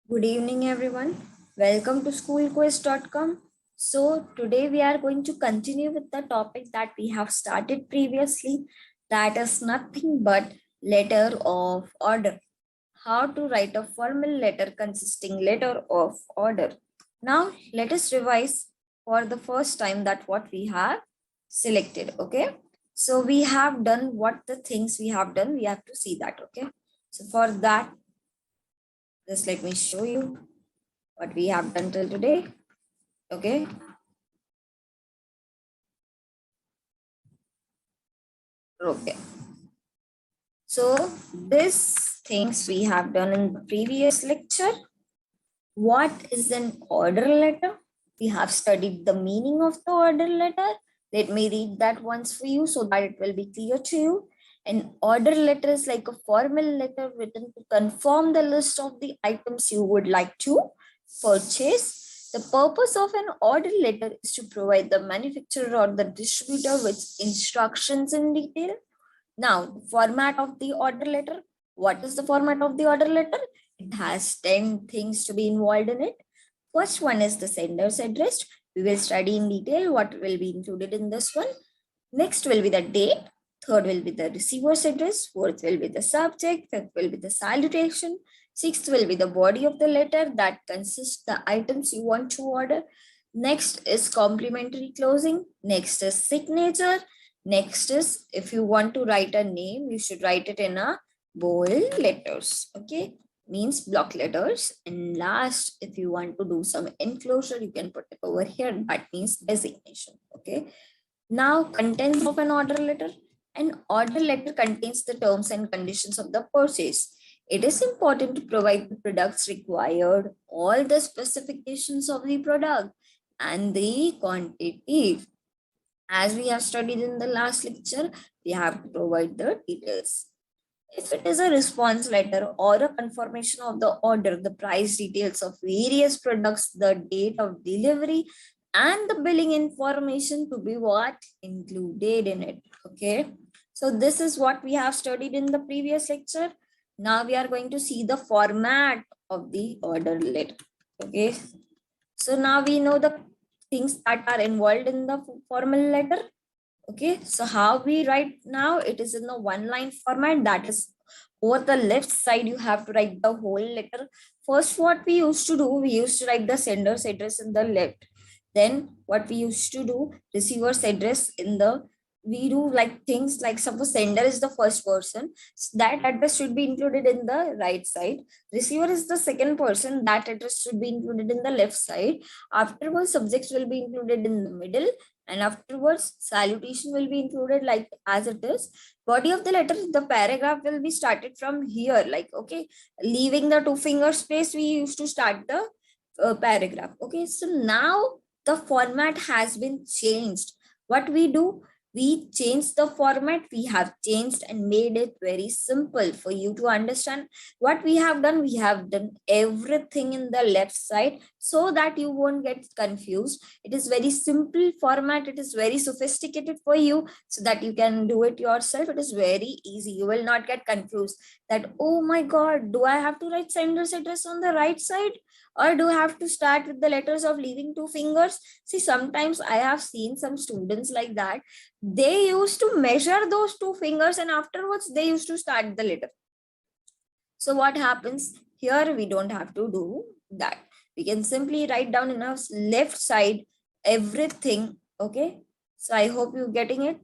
Good evening, everyone. Welcome to SchoolQuizz.com. So, today we are going to continue with the topic that we have started previously, that is nothing but letter of order. How to write a formal letter consisting letter of order. Now, let us revise for the first time that what we have selected. Okay. So, we have done what the things we have done. We have to see that. Okay. So, for that, just let me show you what we have done till today. Okay. Okay. So this things we have done in the previous lecture. What is an order letter? We have studied the meaning of the order letter. Let me read that once for you so that it will be clear to you. An order letter is like a formal letter written to confirm the list of the items you would like to purchase. The purpose of an order letter is to provide the manufacturer or the distributor with instructions in detail. Now, format of the order letter. What is the format of the order letter? It has 10 things to be involved in it. First one is the sender's address. We will study in detail what will be included in this one. Next will be the date. Third will be the receiver's address. Fourth will be the subject. Fifth will be the salutation. Sixth will be the body of the letter that consists the items you want to order. Next is complementary closing. Next is signature. Next is if you want to write a name, you should write it in a bold letters. Okay, means block letters. And last, if you want to do some enclosure, you can put it over here. That means designation. Okay. Now, contents of an order letter. An order letter contains the terms and conditions of the purchase. It is important to provide the products required, all the specifications of the product, and the quantity. As we have studied in the last lecture, we have to provide the details. If it is a response letter or a confirmation of the order, the price details of various products, the date of delivery, and the billing information to be what included in it. Okay. So this is what we have studied in the previous lecture. Now we are going to see the format of the order letter. Okay. So now we know the things that are involved in the formal letter. Okay, so how we write now, it is in the one line format, that is over the left side you have to write the whole letter. First, what we used to do, we used to write the sender's address in the left. Then what we used to do, receiver's address in the, we do like things like suppose sender is the first person, so that address should be included in the right side. Receiver is the second person, that address should be included in the left side. Afterwards, subjects will be included in the middle, and afterwards salutation will be included like as it is. Body of the letter, the paragraph will be started from here, like okay, leaving the two finger space, we used to start the paragraph. Okay, so now the format has been changed. What we do, we changed the format, we have changed and made it very simple for you to understand. What we have done, we have done everything in the left side so that you won't get confused. It is very simple format, it is very sophisticated for you so that you can do it yourself. It is very easy, you will not get confused that oh my god, do I have to write sender's address on the right side, or do I have to start with the letters of leaving two fingers? See, sometimes I have seen some students like that. They used to measure those two fingers and afterwards they used to start the letter. So what happens here, we don't have to do that. We can simply write down in our left side everything. Okay. So I hope you're getting it.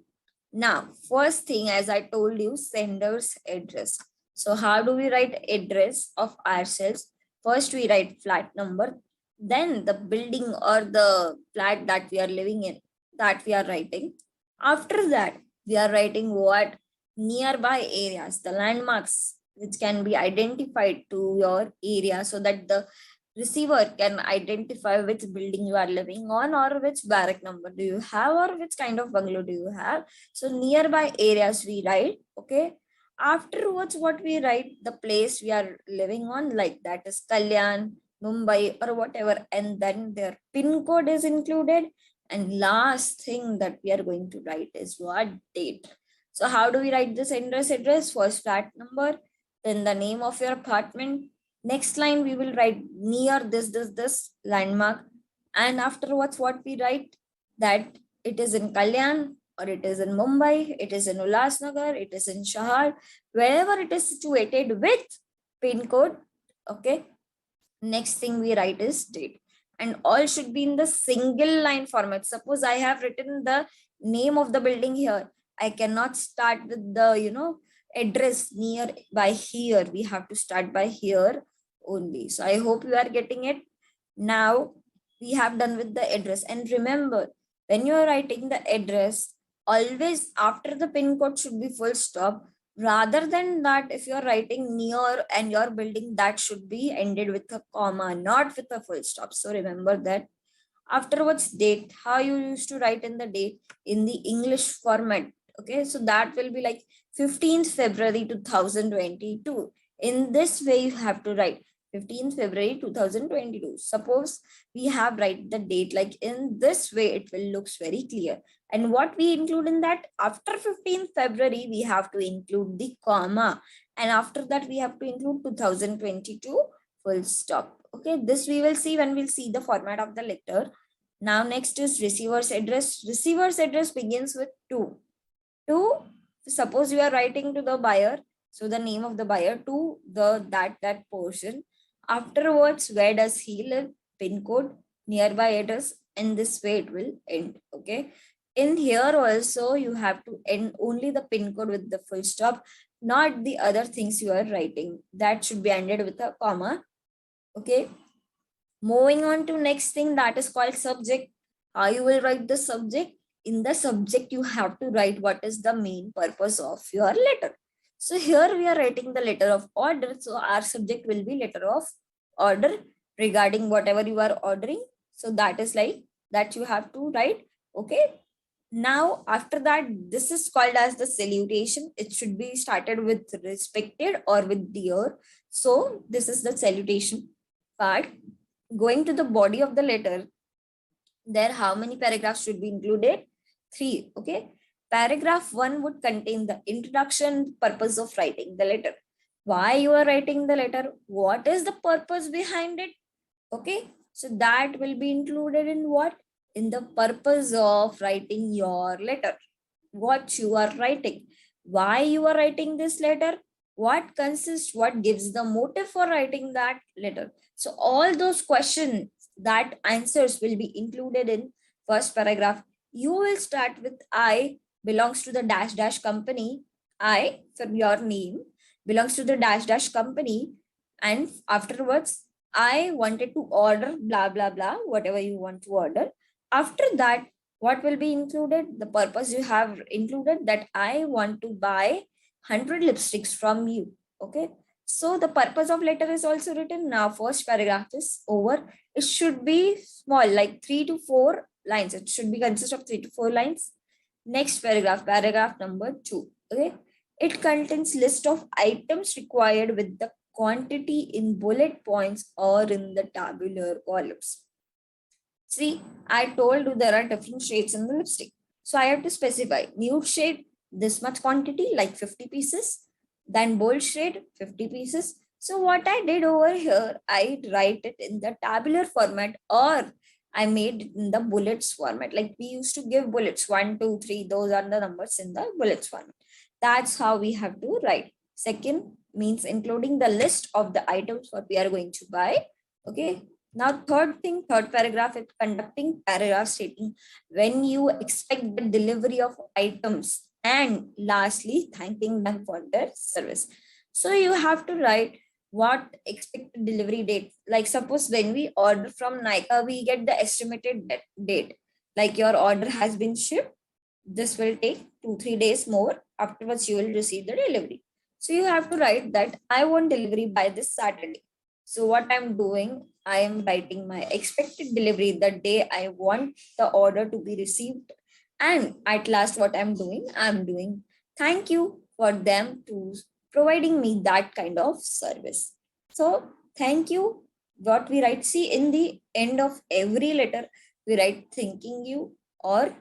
Now, first thing, as I told you, sender's address. So how do we write address of ourselves? First, we write flat number, then the building or the flat that we are living in, that we are writing. After that, we are writing what? Nearby areas, the landmarks which can be identified to your area so that the receiver can identify which building you are living on or which barrack number do you have or which kind of bungalow do you have. So nearby areas we write. Okay. Afterwards, what we write, the place we are living on, like that is Kalyan, Mumbai, or whatever, and then their pin code is included. And last thing that we are going to write is what? Date. So how do we write the sender's address? First flat number, then the name of your apartment, Next line, we will write near this landmark. And afterwards, what we write, that it is in Kalyan, or it is in Mumbai, it is in Ulhasnagar, it is in Shahar, wherever it is situated with pin code. Okay. Next thing we write is date. And all should be in the single line format. Suppose I have written the name of the building here. I cannot start with the, address near by here. We have to start by here only. So I hope you are getting it. Now we have done with the address. And remember, when you are writing the address, always after the pin code should be full stop. Rather than that, if you're writing near and your building, that should be ended with a comma, not with a full stop. So remember that. Afterwards, date, how you used to write in the date in the English format. Okay, so that will be like 15th February 2022. In this way, you have to write 15th February 2022. Suppose we have write the date like in this way, it will looks very clear. And what we include in that, after 15th February, we have to include the comma. And after that, we have to include 2022 full stop. Okay, this we will see when we'll see the format of the letter. Now next is receiver's address. Receiver's address begins with 2. 2, suppose you are writing to the buyer, so the name of the buyer, to the that portion. Afterwards, where does he live, pin code, nearby address, and this way it will end. Okay, in here also you have to end only the pin code with the full stop, not the other things you are writing. That should be ended with a comma. Okay, moving on to next thing, that is called subject. How you will write the subject? In the subject, you have to write what is the main purpose of your letter. So here we are writing the letter of order. So our subject will be letter of order regarding whatever you are ordering. So that is like that you have to write. Okay. Now, after that, this is called as the salutation. It should be started with respected or with dear. So this is the salutation part. Going to the body of the letter, there how many paragraphs should be included? 3. Okay. Paragraph 1 would contain the introduction, purpose of writing the letter. Why you are writing the letter? What is the purpose behind it? Okay. So that will be included in what? In the purpose of writing your letter. What you are writing. Why you are writing this letter? What consists, what gives the motive for writing that letter? So all those questions, that answers will be included in first paragraph. You will start with I belongs to the dash dash company. I, for your name, belongs to the dash dash company. And afterwards, I wanted to order blah, blah, blah, whatever you want to order. After that, what will be included? The purpose you have included, that I want to buy 100 lipsticks from you. Okay. So the purpose of letter is also written. Now first paragraph is over. It should be small, like 3 to 4 lines. It should be consist of 3 to 4 lines. Next paragraph, paragraph number 2. Okay. It contains list of items required with the quantity in bullet points or in the tabular columns. See, I told you there are different shades in the lipstick. So I have to specify nude shade, this much quantity, like 50 pieces. Then bold shade, 50 pieces. So what I did over here, I write it in the tabular format, or I made it in the bullets format. Like we used to give bullets, 1, 2, 3. Those are the numbers in the bullets format. That's how we have to write. Second means including the list of the items what we are going to buy. Okay. Now, third paragraph is conducting paragraph stating when you expect the delivery of items, and lastly, thanking them for their service. So you have to write what expected delivery date. Like suppose when we order from Nika, we get the estimated date. Like your order has been shipped. This will take 2-3 days more. Afterwards, you will receive the delivery. So you have to write that I want delivery by this Saturday. So what I'm doing, I am writing my expected delivery the day I want the order to be received. And at last, what I'm doing thank you for them to providing me that kind of service. So thank you. What we write, see in the end of every letter, we write thanking you or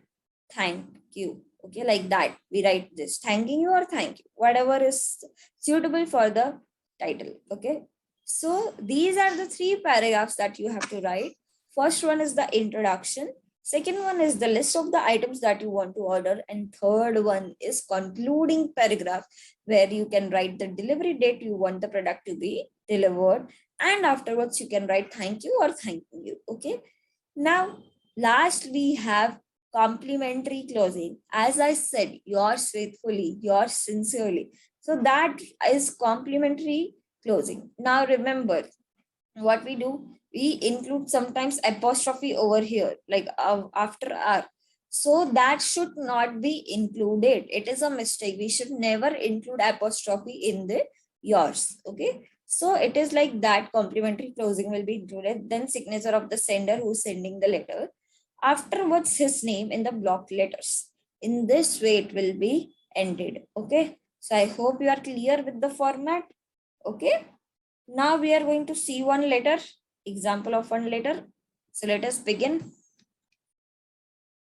thank you. Okay, like that. We write this thanking you or thank you, whatever is suitable for the title. Okay. So these are the three paragraphs that you have to write. First one is the introduction. Second one is the list of the items that you want to order. And third one is concluding paragraph where you can write the delivery date you want the product to be delivered. And afterwards you can write thank you or thanking you. Okay. Now, last we have complimentary closing. As I said, yours faithfully, yours sincerely. So that is complimentary closing. Now remember what we do, we include sometimes apostrophe over here, like after R. So that should not be included. It is a mistake. We should never include apostrophe in the yours. Okay. So it is like that complimentary closing will be included. Then signature of the sender who's sending the letter. Afterwards, his name in the block letters. In this way, it will be ended. Okay. So I hope you are clear with the format. Okay. Now we are going to see one letter, example of one letter. So let us begin.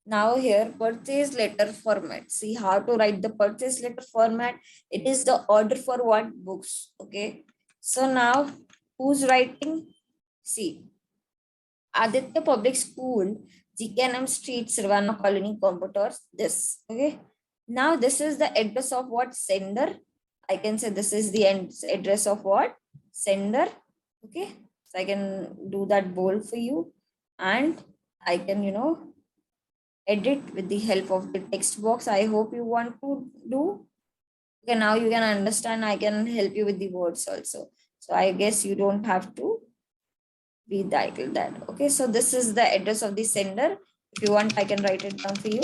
Now here, purchase letter format. See how to write the purchase letter format. It is the order for what books. Okay. So now who's writing? See, Aditya Public School, GKNM Street, Sirvana Colony, Computers. This. Okay. Now this is the address of what sender. I can say this is the address of what sender. Okay. So I can do that bold for you, and I can, edit with the help of the text box. I hope you want to do. Okay, now you can understand. I can help you with the words also. So I guess you don't have to be titled that. Okay, so this is the address of the sender. If you want, I can write it down for you.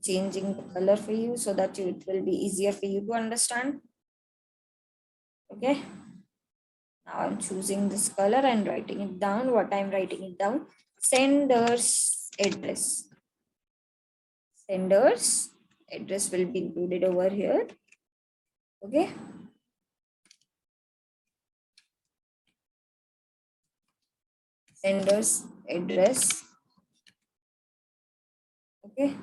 Changing the color for you so that it will be easier for you to understand. Okay. Now I'm choosing this color and writing it down. What I'm writing it down. Sender's address. Sender's address will be included over here. Okay. Sender's address. Okay.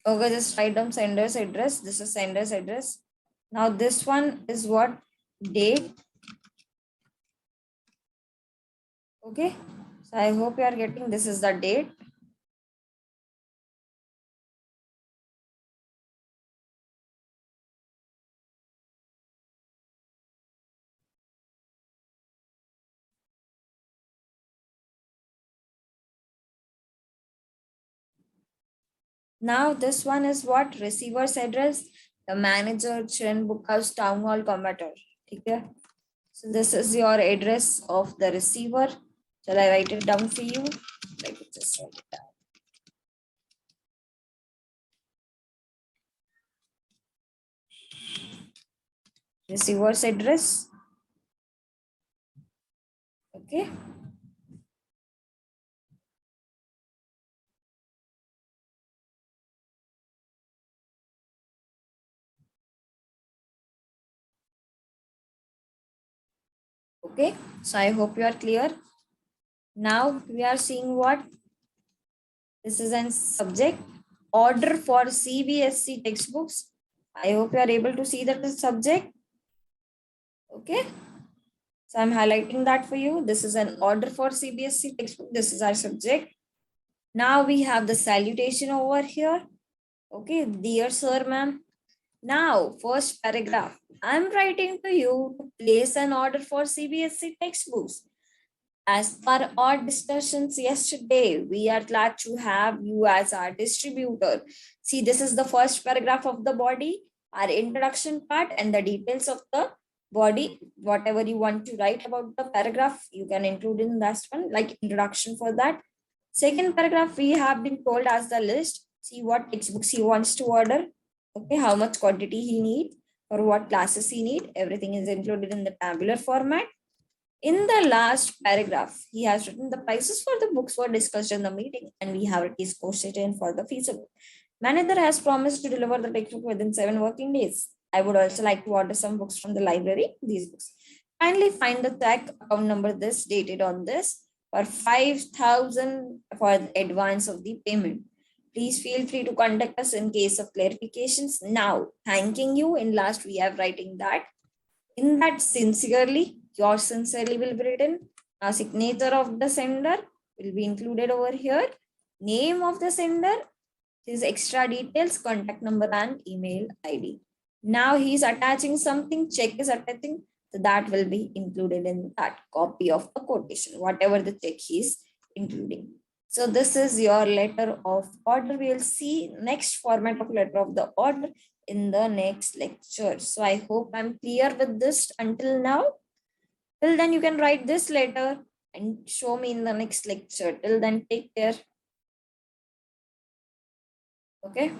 Okay, just write down sender's address. This is sender's address. Now this one is what? Date. Okay. So I hope you are getting, this is the date. Now this one is what? Receiver's address. The manager, Children Book House, Town Hall, Commuter. Okay. So this is your address of the receiver. Shall I write it down for you? Let me just write it down. Receiver's address. Okay. Okay. So I hope you are clear. Now we are seeing what? This is an subject. Order for CBSE textbooks. I hope you are able to see that the subject. Okay. So I'm highlighting that for you. This is an order for CBSE textbook. This is our subject. Now we have the salutation over here. Okay, dear sir, ma'am. Now, first paragraph. I'm writing to you to place an order for CBSE textbooks. As per our discussions yesterday, we are glad to have you as our distributor. See, this is the first paragraph of the body, our introduction part, and the details of the body. Whatever you want to write about the paragraph, you can include in that one, like introduction for that. Second paragraph, we have been told as the list. See what textbooks he wants to order. Okay, how much quantity he needs, or what classes he need. Everything is included in the tabular format. In the last paragraph, he has written the prices for the books were discussed in the meeting, and we have his question for the feasible. Manager has promised to deliver the textbook within 7 working days. I would also like to order some books from the library. These books. Kindly find the check account number this dated on this for 5,000 for the advance of the payment. Please feel free to contact us in case of clarifications. Now, thanking you. In last, we have writing that. In that sincerely, yours sincerely will be written. A signature of the sender will be included over here. Name of the sender, his extra details, contact number and email ID. Now he is attaching something, check is attaching, so that will be included in that copy of the quotation, whatever the check he is including. So this is your letter of order. We will see next format of letter of the order in the next lecture. So I hope I'm clear with this until now. Till then, you can write this letter and show me in the next lecture. Till then, take care. Okay.